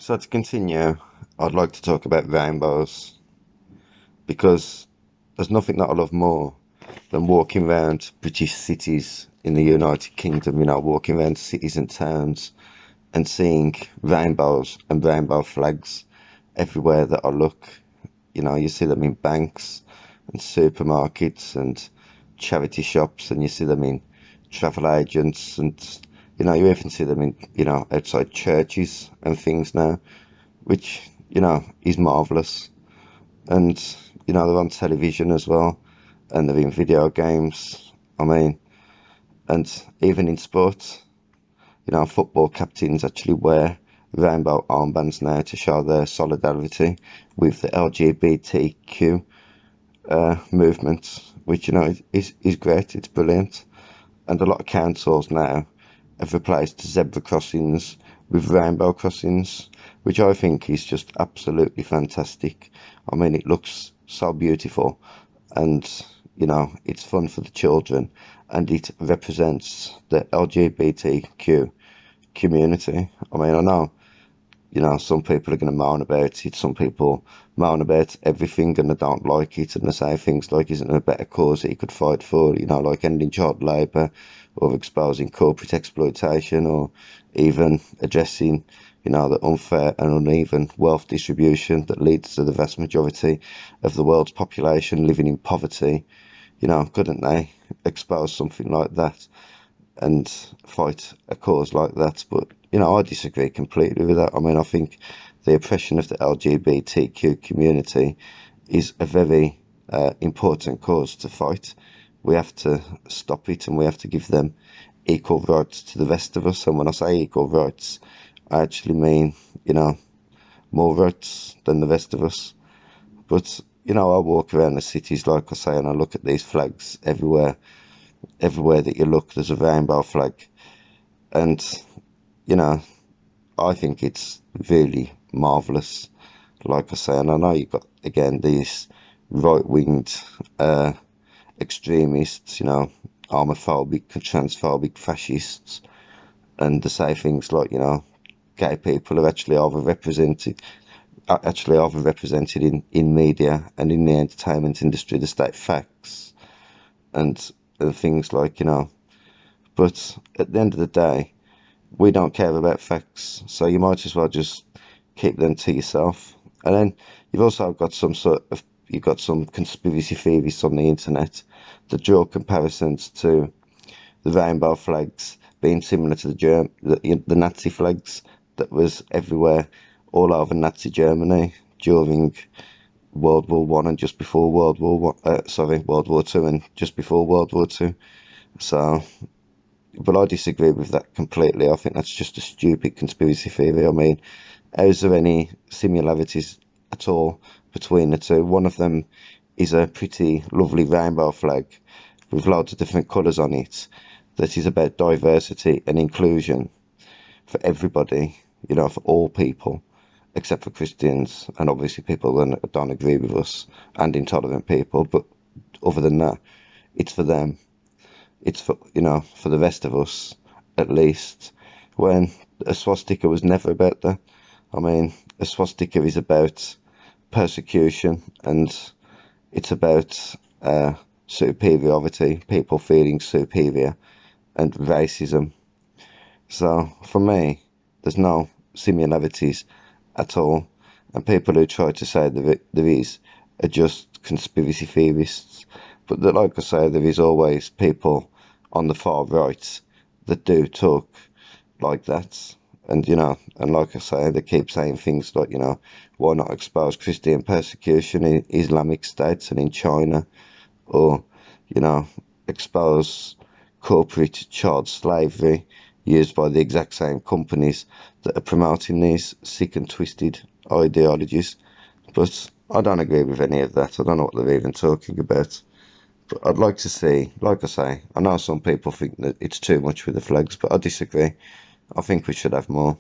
So to continue, I'd like to talk about rainbows because there's nothing that I love more than walking around British cities in the United Kingdom, walking around cities and towns and seeing rainbows and rainbow flags everywhere that I look. You see them in banks and supermarkets and charity shops, and you see them in travel agents, and you even see them in, outside churches and things now, which, is marvellous. And, they're on television as well, and they're in video games. I mean, and even in sports, football captains actually wear rainbow armbands now to show their solidarity with the LGBTQ movement, which, is great, it's brilliant. And a lot of councils now have replaced zebra crossings with rainbow crossings, which I think is just absolutely fantastic. I mean, it looks so beautiful, and it's fun for the children, and it represents the LGBTQ community. I mean, I know, some people are going to moan about it. Some people moan about everything and they don't like it, and they say things like, isn't there a better cause that you could fight for, like ending child labour or exposing corporate exploitation, or even addressing, the unfair and uneven wealth distribution that leads to the vast majority of the world's population living in poverty. Couldn't they expose something like that and fight a cause like that? But I disagree completely with that. I mean, I think the oppression of the LGBTQ community is a very important cause to fight. We have to stop it, and we have to give them equal rights to the rest of us. And when I say equal rights, I actually mean, more rights than the rest of us. But I walk around the cities, like I say, and I look at these flags everywhere. Everywhere that you look, there's a rainbow flag, and you know, I think it's really marvellous. Like I say, and I know you've got again these right-winged extremists, homophobic, transphobic fascists, and they say things like, gay people are actually overrepresented in media and in the entertainment industry. They state facts and things like, but at the end of the day, we don't care about facts, so you might as well just keep them to yourself. And then you've got some conspiracy theorists on the internet that draw comparisons to the rainbow flags being similar to the Nazi flags that was everywhere all over Nazi Germany during World War One and just before World War Two and just before World War Two. So, but I disagree with that completely. I think that's just a stupid conspiracy theory. I mean, is there any similarities at all between the two? One of them is a pretty lovely rainbow flag with loads of different colours on it that is about diversity and inclusion for everybody, for all people, except for Christians and obviously people that don't agree with us, and intolerant people. But other than that, it's for them. It's for the rest of us, at least. When a swastika was never about that. I mean, a swastika is about persecution, and it's about superiority, people feeling superior, and racism. So for me, there's no similarities at all, and people who try to say there is are just conspiracy theorists. But like I say, there is always people on the far right that do talk like that. And, and like I say, they keep saying things like, why not expose Christian persecution in Islamic states and in China? Or, expose corporate child slavery used by the exact same companies that are promoting these sick and twisted ideologies. But I don't agree with any of that. I don't know what they're even talking about. But I'd like to see, like I say, I know some people think that it's too much with the flags, but I disagree. I think we should have more.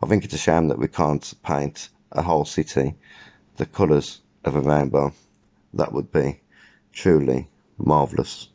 I think it's a shame that we can't paint a whole city the colours of a rainbow. That would be truly marvellous.